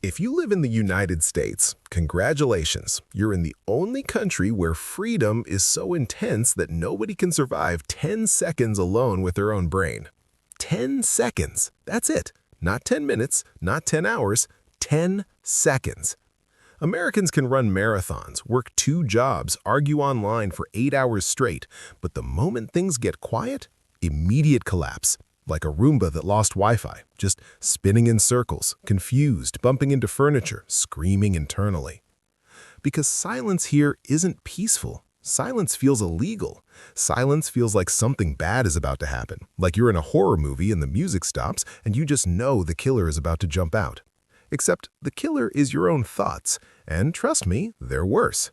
If you live in the United States, congratulations. You're in the only country where freedom is so intense that nobody can survive 10 seconds alone with their own brain. 10 seconds. That's it. Not 10 minutes, not 10 hours, 10 seconds. Americans can run marathons, work 2 jobs, argue online for 8 hours straight, but the moment things get quiet, immediate collapse. Like a Roomba that lost Wi-Fi, just spinning in circles, confused, bumping into furniture, screaming internally. Because silence here isn't peaceful. Silence feels illegal. Silence feels like something bad is about to happen, like you're in a horror movie and the music stops and you just know the killer is about to jump out. Except the killer is your own thoughts, and trust me, they're worse.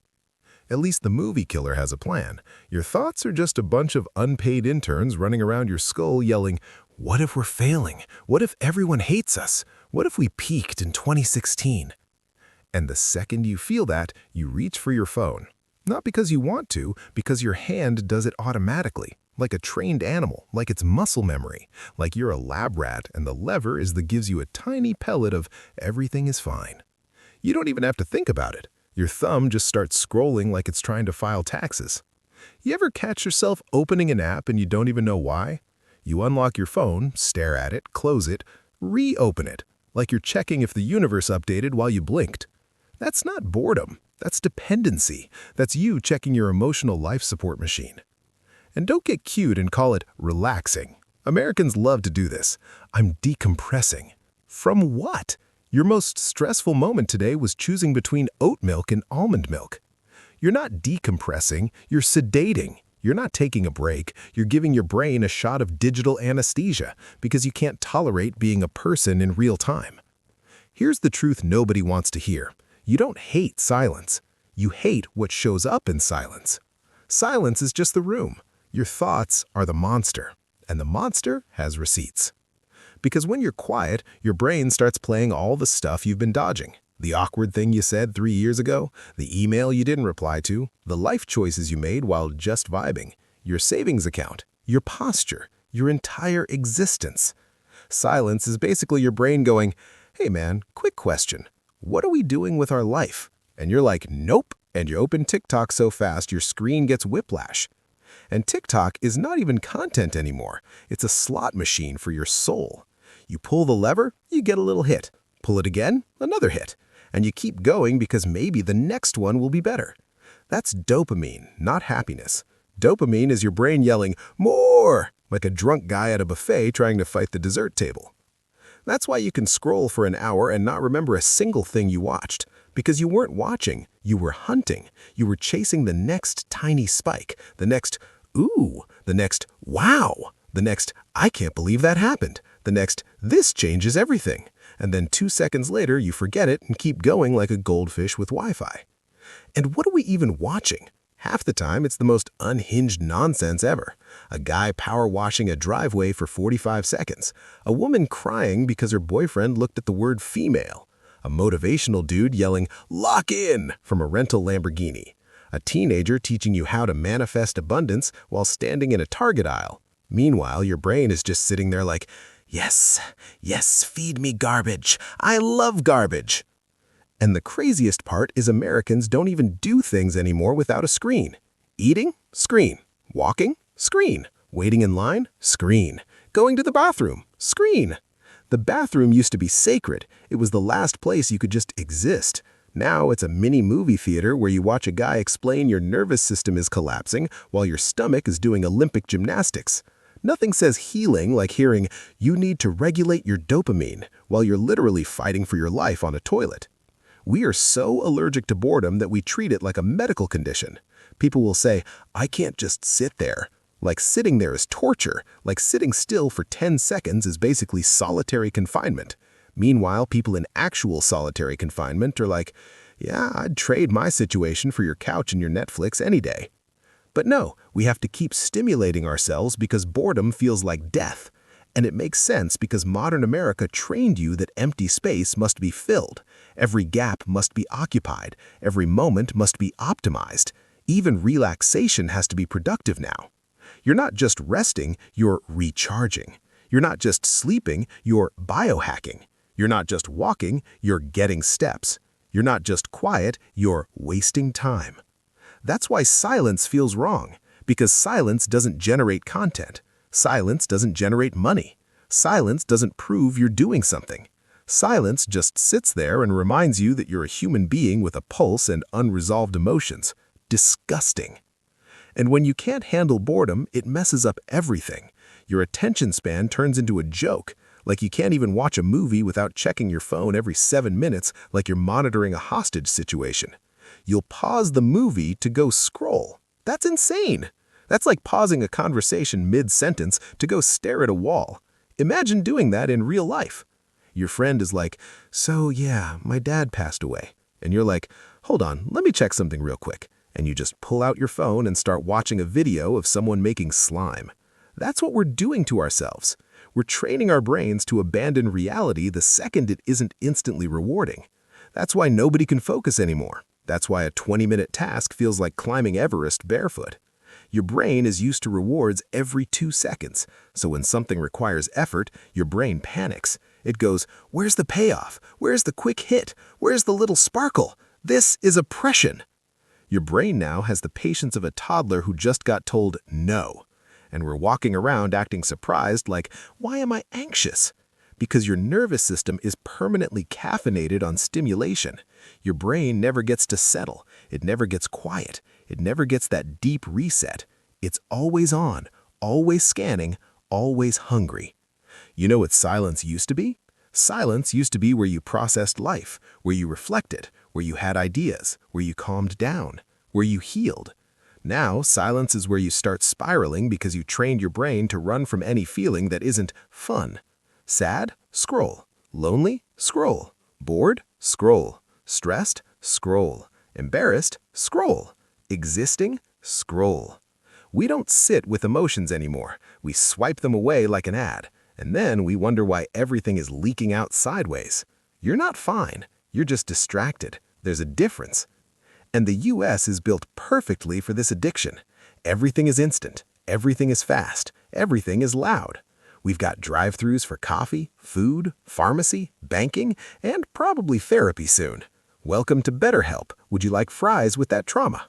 At least the movie killer has a plan. Your thoughts are just a bunch of unpaid interns running around your skull yelling, "What if we're failing? What if everyone hates us? What if we peaked in 2016? And the second you feel that, you reach for your phone. Not because you want to, because your hand does it automatically, like a trained animal, like it's muscle memory, like you're a lab rat and the lever is that gives you a tiny pellet of everything is fine. You don't even have to think about it. Your thumb just starts scrolling like it's trying to file taxes. You ever catch yourself opening an app and you don't even know why? You unlock your phone, stare at it, close it, reopen it, like you're checking if the universe updated while you blinked. That's not boredom. That's dependency. That's you checking your emotional life support machine. And don't get cute and call it relaxing. Americans love to do this. I'm decompressing. From what? Your most stressful moment today was choosing between oat milk and almond milk. You're not decompressing, you're sedating. You're not taking a break, you're giving your brain a shot of digital anesthesia because you can't tolerate being a person in real time. Here's the truth nobody wants to hear. You don't hate silence. You hate what shows up in silence. Silence is just the room. Your thoughts are the monster, and the monster has receipts. Because when you're quiet, your brain starts playing all the stuff you've been dodging. The awkward thing you said 3 years ago, the email you didn't reply to, the life choices you made while just vibing, your savings account, your posture, your entire existence. Silence is basically your brain going, "Hey man, quick question. What are we doing with our life?" And you're like, "Nope." And you open TikTok so fast your screen gets whiplash. And TikTok is not even content anymore. It's a slot machine for your soul. You pull the lever, you get a little hit. Pull it again, another hit. And you keep going because maybe the next one will be better. That's dopamine, not happiness. Dopamine is your brain yelling, "More!" like a drunk guy at a buffet trying to fight the dessert table. That's why you can scroll for an hour and not remember a single thing you watched. Because you weren't watching, you were hunting. You were chasing the next tiny spike, the next, "Ooh," the next, "Wow," the next, "I can't believe that happened," the next, "This changes everything." And then 2 seconds later, you forget it and keep going like a goldfish with Wi-Fi. And what are we even watching? Half the time, it's the most unhinged nonsense ever. A guy power washing a driveway for 45 seconds. A woman crying because her boyfriend looked at the word female. A motivational dude yelling, "Lock in," from a rental Lamborghini. A teenager teaching you how to manifest abundance while standing in a Target aisle. Meanwhile, your brain is just sitting there like, "Yes, yes, feed me garbage. I love garbage." And the craziest part is Americans don't even do things anymore without a screen. Eating? Screen. Walking? Screen. Waiting in line? Screen. Going to the bathroom? Screen. The bathroom used to be sacred. It was the last place you could just exist. Now it's a mini movie theater where you watch a guy explain your nervous system is collapsing while your stomach is doing Olympic gymnastics. Nothing says healing like hearing, "You need to regulate your dopamine," while you're literally fighting for your life on a toilet. We are so allergic to boredom that we treat it like a medical condition. People will say, "I can't just sit there." Like sitting there is torture, like sitting still for 10 seconds is basically solitary confinement. Meanwhile, people in actual solitary confinement are like, "Yeah, I'd trade my situation for your couch and your Netflix any day." But no, we have to keep stimulating ourselves because boredom feels like death. And it makes sense because modern America trained you that empty space must be filled. Every gap must be occupied. Every moment must be optimized. Even relaxation has to be productive now. You're not just resting, you're recharging. You're not just sleeping, you're biohacking. You're not just walking, you're getting steps. You're not just quiet, you're wasting time. That's why silence feels wrong, because silence doesn't generate content. Silence doesn't generate money. Silence doesn't prove you're doing something. Silence just sits there and reminds you that you're a human being with a pulse and unresolved emotions. Disgusting. And when you can't handle boredom, it messes up everything. Your attention span turns into a joke, like you can't even watch a movie without checking your phone every 7 minutes like you're monitoring a hostage situation. You'll pause the movie to go scroll. That's insane. That's like pausing a conversation mid-sentence to go stare at a wall. Imagine doing that in real life. Your friend is like, "So yeah, my dad passed away." And you're like, "Hold on, let me check something real quick." And you just pull out your phone and start watching a video of someone making slime. That's what we're doing to ourselves. We're training our brains to abandon reality the second it isn't instantly rewarding. That's why nobody can focus anymore. That's why a 20-minute task feels like climbing Everest barefoot. Your brain is used to rewards every 2 seconds, so when something requires effort, your brain panics. It goes, "Where's the payoff? Where's the quick hit? Where's the little sparkle? This is oppression." Your brain now has the patience of a toddler who just got told no. And we're walking around acting surprised like, "Why am I anxious?" Because your nervous system is permanently caffeinated on stimulation. Your brain never gets to settle. It never gets quiet. It never gets that deep reset. It's always on, always scanning, always hungry. You know what silence used to be? Silence used to be where you processed life, where you reflected, where you had ideas, where you calmed down, where you healed. Now, silence is where you start spiraling because you trained your brain to run from any feeling that isn't fun. Sad? Scroll. Lonely? Scroll. Bored? Scroll. Stressed? Scroll. Embarrassed? Scroll. Existing? Scroll. We don't sit with emotions anymore. We swipe them away like an ad, and then we wonder why everything is leaking out sideways. You're not fine. You're just distracted. There's a difference. And the US is built perfectly for this addiction. Everything is instant. Everything is fast. Everything is loud. We've got drive-thrus for coffee, food, pharmacy, banking, and probably therapy soon. Welcome to BetterHelp. Would you like fries with that trauma?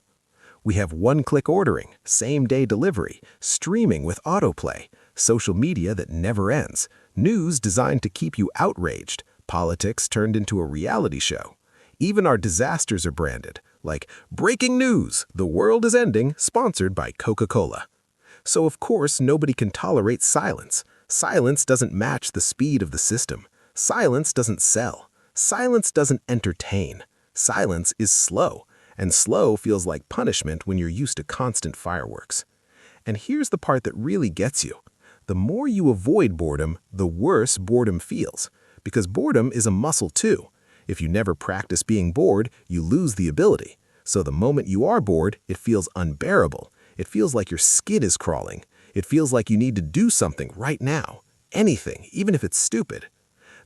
We have one-click ordering, same-day delivery, streaming with autoplay, social media that never ends, news designed to keep you outraged, politics turned into a reality show. Even our disasters are branded, like breaking news, the world is ending, sponsored by Coca-Cola. So of course, nobody can tolerate silence. Silence doesn't match the speed of the system. Silence doesn't sell. Silence doesn't entertain. Silence is slow, and slow feels like punishment when you're used to constant fireworks. And here's the part that really gets you. The more you avoid boredom, the worse boredom feels, because boredom is a muscle too. If you never practice being bored, you lose the ability. So the moment you are bored, it feels unbearable. It feels like your skin is crawling. It feels like you need to do something right now. Anything, even if it's stupid.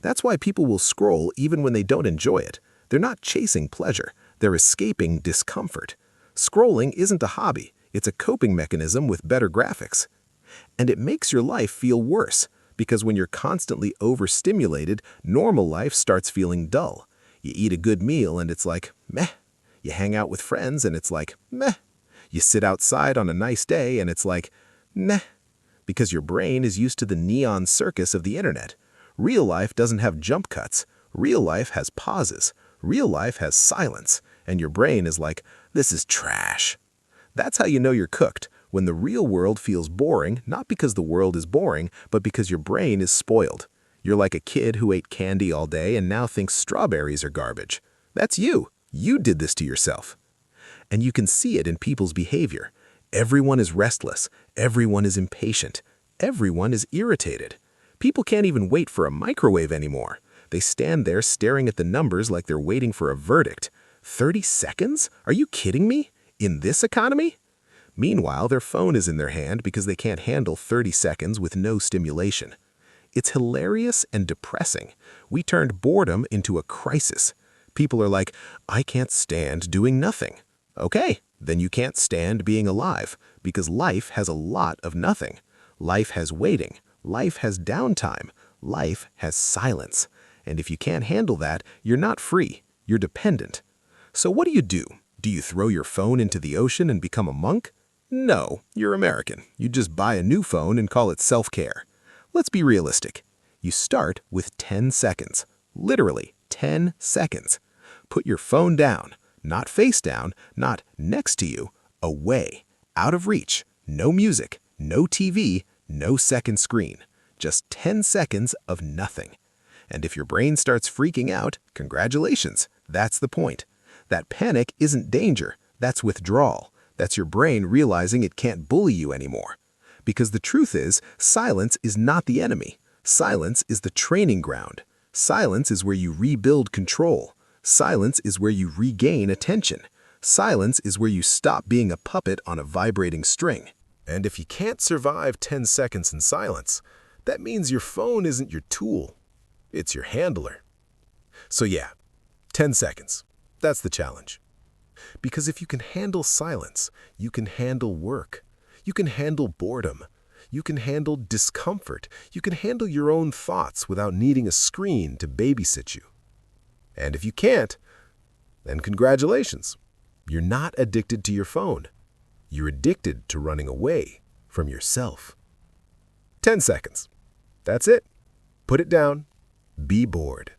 That's why people will scroll even when they don't enjoy it. They're not chasing pleasure. They're escaping discomfort. Scrolling isn't a hobby. It's a coping mechanism with better graphics. And it makes your life feel worse, because when you're constantly overstimulated, normal life starts feeling dull. You eat a good meal and it's like, meh. You hang out with friends and it's like, meh. You sit outside on a nice day and it's like, meh. Because your brain is used to the neon circus of the internet. Real life doesn't have jump cuts. Real life has pauses. Real life has silence. And your brain is like, this is trash. That's how you know you're cooked, when the real world feels boring, not because the world is boring, but because your brain is spoiled. You're like a kid who ate candy all day and now thinks strawberries are garbage. That's you. You did this to yourself. And you can see it in people's behavior. Everyone is restless. Everyone is impatient. Everyone is irritated. People can't even wait for a microwave anymore. They stand there staring at the numbers like they're waiting for a verdict. 30 seconds? Are you kidding me? In this economy? Meanwhile, their phone is in their hand because they can't handle 30 seconds with no stimulation. It's hilarious and depressing. We turned boredom into a crisis. People are like, I can't stand doing nothing. Okay, then you can't stand being alive, because life has a lot of nothing. Life has waiting. Life has downtime. Life has silence. And if you can't handle that, you're not free, you're dependent. So what do? Do you throw your phone into the ocean and become a monk? No, you're American. You just buy a new phone and call it self-care. Let's be realistic. You start with 10 seconds. Literally 10 seconds. Put your phone down, not face down, not next to you, away, out of reach. No music, no TV, no second screen. Just 10 seconds of nothing. And if your brain starts freaking out, congratulations, that's the point. That panic isn't danger, that's withdrawal. That's your brain realizing it can't bully you anymore. Because the truth is, silence is not the enemy. Silence is the training ground. Silence is where you rebuild control. Silence is where you regain attention. Silence is where you stop being a puppet on a vibrating string. And if you can't survive 10 seconds in silence, that means your phone isn't your tool. It's your handler. So yeah, 10 seconds. That's the challenge. Because if you can handle silence, you can handle work. You can handle boredom. You can handle discomfort. You can handle your own thoughts without needing a screen to babysit you. And if you can't, then congratulations. You're not addicted to your phone. You're addicted to running away from yourself. 10 seconds. That's it. Put it down. Be bored.